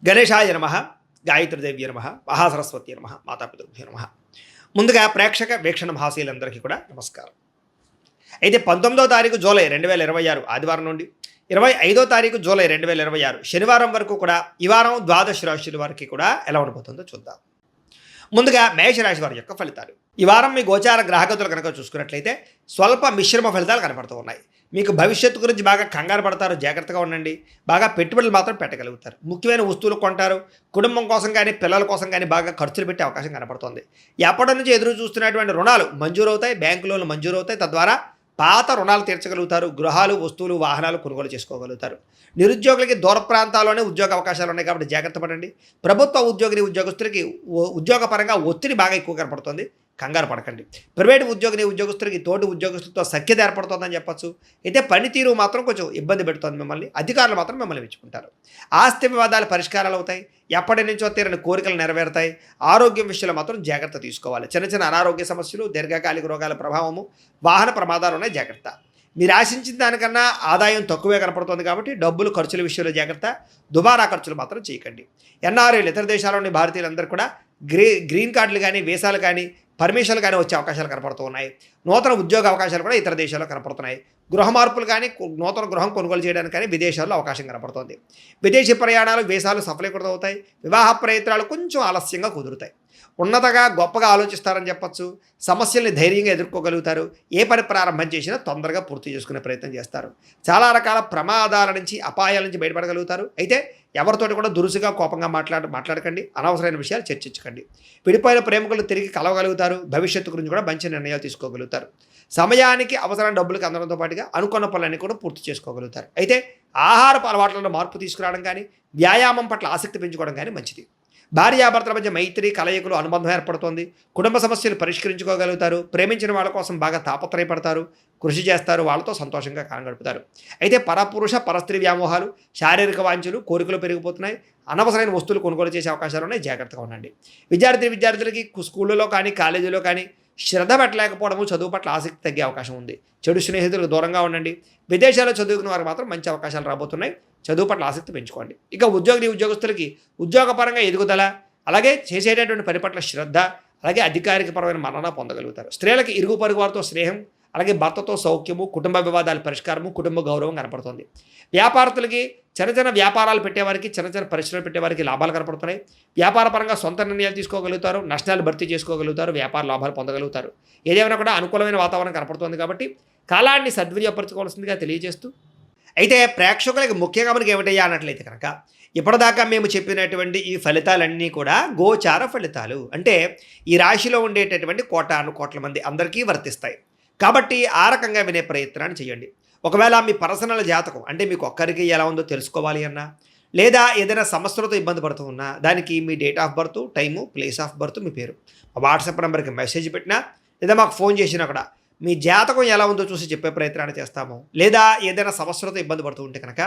గణేశాయ నమః, గాయత్రీదేవ్య నమః, మహాసరస్వతి నమః, మాతాపితృభ్యో నమః. ముందుగా ప్రేక్షక వీక్షణ మహాశీలందరికీ కూడా నమస్కారం. అయితే 19వ తారీఖు జూలై 2026 ఆదివారం నుండి 25వ తారీఖు జూలై 2026 శనివారం వరకు కూడా ఈ వారం ద్వాదశ రాశుల వారికి కూడా ఎలా ఉండబోతుందో చూద్దాం. ముందుగా మేషరాశి వారి యొక్క ఫలితాలు. ఈ వారం మీ గోచార గ్రహగతులు కనుక చూసుకున్నట్లయితే స్వల్ప మిశ్రమ ఫలితాలు కనపడుతూ ఉన్నాయి. మీకు భవిష్యత్తు గురించి బాగా కంగారు పడతారు, జాగ్రత్తగా ఉండండి. బాగా పెట్టుబడులు మాత్రం పెట్టగలుగుతారు. ముఖ్యమైన వస్తువులు కొంటారు. కుటుంబం కోసం కానీ పిల్లల కోసం కానీ బాగా ఖర్చులు పెట్టే అవకాశం కనపడుతుంది. ఎప్పటి నుంచి ఎదురు చూస్తున్నటువంటి రుణాలు మంజూరవుతాయి, బ్యాంకు లోన్లు మంజూరవుతాయి. తద్వారా పాత రుణాలు తీర్చగలుగుతారు. గృహాలు, వస్తువులు, వాహనాలు కొనుగోలు చేసుకోగలుగుతారు. నిరుద్యోగులకి దూర ప్రాంతాల్లోనే ఉద్యోగ అవకాశాలు ఉన్నాయి కాబట్టి జాగ్రత్త పడండి. ప్రభుత్వ ఉద్యోగస్తులకి ఉద్యోగపరంగా ఒత్తిడి బాగా ఎక్కువ కనపడుతుంది, కంగారు పడకండి. ప్రైవేటు ఉద్యోగస్తులకి తోటి ఉద్యోగస్తులతో సఖ్యత ఏర్పడుతుందని చెప్పచ్చు. అయితే పనితీరు మాత్రం కొంచెం ఇబ్బంది పెడుతుంది మిమ్మల్ని. అధికారులు మాత్రం మిమ్మల్ని మెచ్చుకుంటారు. ఆస్తి వివాదాలు పరిష్కారాలు అవుతాయి. ఎప్పటి నుంచో తీరని కోరికలు నెరవేరుతాయి. ఆరోగ్యం విషయంలో మాత్రం జాగ్రత్త తీసుకోవాలి. చిన్న చిన్న అనారోగ్య సమస్యలు, దీర్ఘకాలిక రోగాల ప్రభావము, వాహన ప్రమాదాలు ఉన్నాయి, జాగ్రత్త. మీరు ఆశించిన దానికన్నా ఆదాయం తక్కువే కనపడుతుంది కాబట్టి డబ్బులు ఖర్చుల విషయంలో జాగ్రత్త. దుబారా ఖర్చులు మాత్రం చేయకండి. ఎన్ఆర్ఐలు, ఇతర దేశాల్లోని భారతీయులందరూ కూడా గ్రీన్ కార్డులు కానీ, వీసాలు కానీ, పర్మిషన్లు కానీ వచ్చే అవకాశాలు కనపడుతూ ఉన్నాయి. నూతన ఉద్యోగ అవకాశాలు కూడా ఇతర దేశాల్లో కనపడుతున్నాయి. గృహ మార్పులు కానీ, నూతన గృహం కొనుగోలు చేయడానికి కానీ విదేశాల్లో అవకాశం కనపడుతుంది. విదేశీ ప్రయాణాలు, వీసాలు సఫలీకృతం అవుతాయి. వివాహ ప్రయత్నాలు కొంచెం ఆలస్యంగా కుదురుతాయి. ఉన్నతగా గొప్పగా ఆలోచిస్తారని చెప్పచ్చు. సమస్యల్ని ధైర్యంగా ఎదుర్కోగలుగుతారు. ఏ పని ప్రారంభం చేసినా తొందరగా పూర్తి చేసుకునే ప్రయత్నం చేస్తారు. చాలా రకాల ప్రమాదాల నుంచి, అపాయాల నుంచి బయటపడగలుగుతారు. అయితే ఎవరితోటి కూడా దురుసుగా కోపంగా మాట్లాడకండి. అనవసరమైన విషయాలు చర్చించకండి. విడిపోయిన ప్రేమికులు తిరిగి కలవగలుగుతారు. భవిష్యత్తు గురించి కూడా మంచి నిర్ణయాలు తీసుకోగలుగుతారు. సమయానికి అవసరమైన డబ్బులకు అందడంతో పాటుగా అనుకున్న పనులన్నీ కూడా పూర్తి చేసుకోగలుగుతారు. అయితే ఆహారపు అలవాట్లలో మార్పు తీసుకురావడం కానీ, వ్యాయామం పట్ల ఆసక్తి పెంచుకోవడం కానీ మంచిది. భార్యాభర్తల మధ్య మైత్రి, కలయికలు, అనుబంధం ఏర్పడుతోంది. కుటుంబ సమస్యలు పరిష్కరించుకోగలుగుతారు. ప్రేమించిన వాళ్ళ కోసం బాగా తాపత్రయపడతారు, కృషి చేస్తారు. వాళ్ళతో సంతోషంగా కాలం గడుపుతారు. అయితే పరపురుష పరస్త్రీ వ్యామోహాలు, శారీరక వాంఛలు, కోరికలు పెరిగిపోతున్నాయి. అనవసరమైన వస్తువులు కొనుగోలు చేసే అవకాశాలు ఉన్నాయి, జాగ్రత్తగా ఉండండి. విద్యార్థులకి స్కూళ్ళలో కానీ, కాలేజీలో కానీ శ్రద్ధ పెట్టలేకపోవడము, చదువు పట్ల ఆసక్తి తగ్గే అవకాశం ఉంది. చెడు స్నేహితులకు దూరంగా ఉండండి. విదేశాల్లో చదువుకున్న వారికి మాత్రం మంచి అవకాశాలు రాబోతున్నాయి. చదువు పట్ల ఆసక్తి పెంచుకోండి. ఇక ఉద్యోగస్తులకి ఉద్యోగపరంగా ఎదుగుదల, అలాగే చేసేటటువంటి పని పట్ల శ్రద్ధ, అలాగే అధికారికపరమైన మన్నన పొందగలుగుతారు. స్త్రీలకి ఇరుగు పొరుగు వారితో స్నేహం, అలాగే భర్తతో సౌఖ్యము, కుటుంబ వివాదాల పరిష్కారము, కుటుంబ గౌరవం కనపడుతుంది. వ్యాపారస్తులకి చిన్న చిన్న వ్యాపారాలు పెట్టేవారికి, చిన్న చిన్న పరిశ్రమలు పెట్టేవారికి లాభాలు కనపడుతున్నాయి. వ్యాపారపరంగా సొంత నిర్ణయాలు తీసుకోగలుగుతారు. నష్టాలు భర్తీ చేసుకోగలుగుతారు. వ్యాపార లాభాలు పొందగలుగుతారు. ఏదేమైనా కూడా అనుకూలమైన వాతావరణం కనపడుతుంది కాబట్టి కాలాన్ని సద్వినియోగపరచుకోవాల్సిందిగా తెలియజేస్తూ, అయితే ప్రేక్షకులకి ముఖ్యంగా మనకి ఏమిటయ్యా అన్నట్లయితే కనుక ఇప్పటిదాకా మేము చెప్పినటువంటి ఈ ఫలితాలన్నీ కూడా గోచార ఫలితాలు. అంటే ఈ రాశిలో ఉండేటటువంటి కోట్ల మంది అందరికీ వర్తిస్తాయి. కాబట్టి ఆ రకంగా వినే ప్రయత్నాన్ని చేయండి. ఒకవేళ మీ పర్సనల్ జాతకం అంటే మీకు ఒక్కరికి ఎలా ఉందో తెలుసుకోవాలి అన్నా, లేదా ఏదైనా సమస్యలతో ఇబ్బంది పడుతూ ఉన్నా, దానికి మీ date of birth, time, place of birth, మీ పేరు మా వాట్సాప్ నెంబర్కి మెసేజ్ పెట్టినా, లేదా మాకు ఫోన్ చేసినా కూడా మీ జాతకం ఎలా ఉందో చూసి చెప్పే ప్రయత్నాన్ని చేస్తాము. లేదా ఏదైనా సమస్యలతో ఇబ్బంది పడుతూ ఉంటే కనుక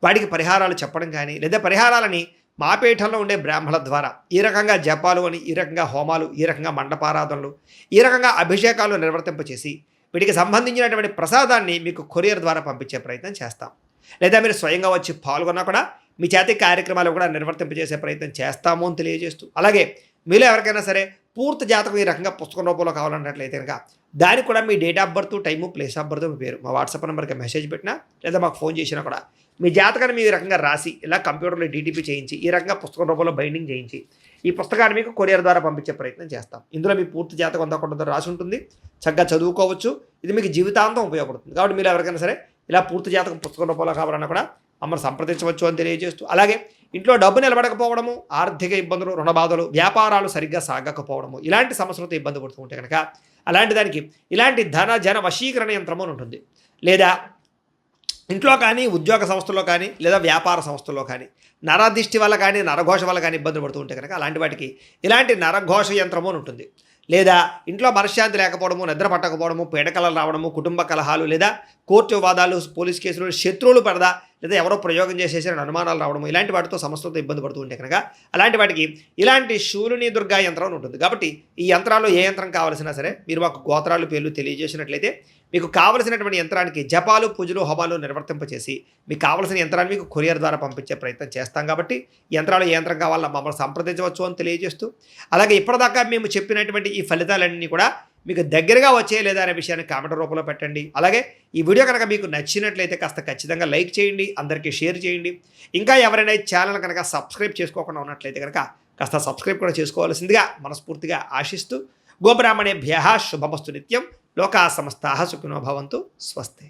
వాటికి పరిహారాలు చెప్పడం కానీ, లేదా పరిహారాలని మా పీఠంలో ఉండే బ్రాహ్మణుల ద్వారా ఈ రకంగా జపాలు అని, ఈ రకంగా హోమాలు, ఈ రకంగా మండపారాధనలు, ఈ రకంగా అభిషేకాలు నిర్వర్తింపచేసి వీటికి సంబంధించినటువంటి ప్రసాదాన్ని మీకు కొరియర్ ద్వారా పంపించే ప్రయత్నం చేస్తాం. లేదా మీరు స్వయంగా వచ్చి పాల్గొన్నా కూడా మీ చేతి కార్యక్రమాలు కూడా నిర్వర్తింపజేసే ప్రయత్నం చేస్తాము అని తెలియజేస్తూ, అలాగే మీలో ఎవరికైనా సరే పూర్తి జాతకం ఈ రకంగా పుస్తకం రూపంలో కావాలన్నట్లయితే కనుక దానికి కూడా మీ date of birth, time, place of birth, మీ పేరు మా వాట్సాప్ నెంబర్కి మెసేజ్ పెట్టినా, లేదా మాకు ఫోన్ చేసినా కూడా మీ జాతకాన్ని మీ రకంగా రాసి ఇలా కంప్యూటర్లో డీటీపీ చేయించి ఈ రకంగా పుస్తకం రూపంలో బైండింగ్ చేయించి ఈ పుస్తకాన్ని మీకు కొరియర్ ద్వారా పంపించే ప్రయత్నం చేస్తాం. ఇందులో మీ పూర్తి జాతకం అంతా రాసి ఉంటుంది. చక్కగా చదువుకోవచ్చు. ఇది మీకు జీవితాంతం ఉపయోగపడుతుంది. కాబట్టి మీరు ఎవరికైనా సరే ఇలా పూర్తి జాతకం పుస్తకం రూపంలో కావాలన్నా కూడా మమ్మల్ని సంప్రదించవచ్చు అని తెలియజేస్తూ, అలాగే ఇంట్లో డబ్బు నిలబడకపోవడము, ఆర్థిక ఇబ్బందులు, రుణబాధలు, వ్యాపారాలు సరిగ్గా సాగకపోవడము, ఇలాంటి సమస్యలతో ఇబ్బంది పడుతూ ఉంటే కనుక అలాంటి దానికి ఇలాంటి ధన జన వశీకరణ యంత్రము అని ఉంటుంది. లేదా ఇంట్లో కానీ, ఉద్యోగ సంస్థల్లో కానీ, లేదా వ్యాపార సంస్థల్లో కానీ నరదిష్టి వల్ల కానీ, నరఘోష వల్ల కానీ ఇబ్బంది పడుతూ ఉంటే కనుక అలాంటి వాటికి ఇలాంటి నరఘోష యంత్రము అని ఉంటుంది. లేదా ఇంట్లో మనశ్శాంతి లేకపోవడము, నిద్ర పట్టకపోవడము, పీడకలలు రావడము, కుటుంబ కలహాలు, లేదా కోర్టు వివాదాలు, పోలీస్ కేసులు, శత్రువులు పడదా, లేదా ఎవరో ప్రయోగం చేసేసారని అనుమానాలు రావడము ఇలాంటి వాటితో సమస్యలతో ఇబ్బంది పడుతూ ఉంటే కనుక అలాంటి వాటికి ఇలాంటి శూలిని దుర్గా యంత్రం అని ఉంటుంది. కాబట్టి ఈ యంత్రాల్లో ఏ యంత్రం కావాల్సినా సరే మీరు మాకు గోత్రాలు పేర్లు తెలియజేసినట్లయితే మీకు కావలసినటువంటి యంత్రానికి జపాలు పూజలు హోమాలు నిర్వర్తింపచేసి మీకు కావలసిన యంత్రాన్ని మీకు కొరియర్ ద్వారా పంపించే ప్రయత్నం చేస్తాం. కాబట్టి యంత్రాలు ఏ యంత్రం కావాలన్నా మమ్మల్ని సంప్రదించవచ్చు అని తెలియజేస్తూ, అలాగే ఇప్పటిదాకా మేము చెప్పినటువంటి ఈ ఫలితాలన్నీ కూడా మీకు దగ్గరగా వచ్చే లేదా అనే విషయాన్ని కామెంట్ రూపంలో పెట్టండి. అలాగే ఈ వీడియో కనుక మీకు నచ్చినట్లయితే కాస్త ఖచ్చితంగా లైక్ చేయండి, అందరికీ షేర్ చేయండి. ఇంకా ఎవరైనా ఈ ఛానల్ కనుక సబ్స్క్రైబ్ చేసుకోకుండా ఉన్నట్లయితే కనుక కాస్త సబ్స్క్రైబ్ కూడా చేసుకోవాల్సిందిగా మనస్ఫూర్తిగా ఆశిస్తూ గోబ్రాహ్మణేభ్యః శుభమస్తు నిత్యం. లోకా సమస్తాః సుఖినో భవంతు. స్వస్తి.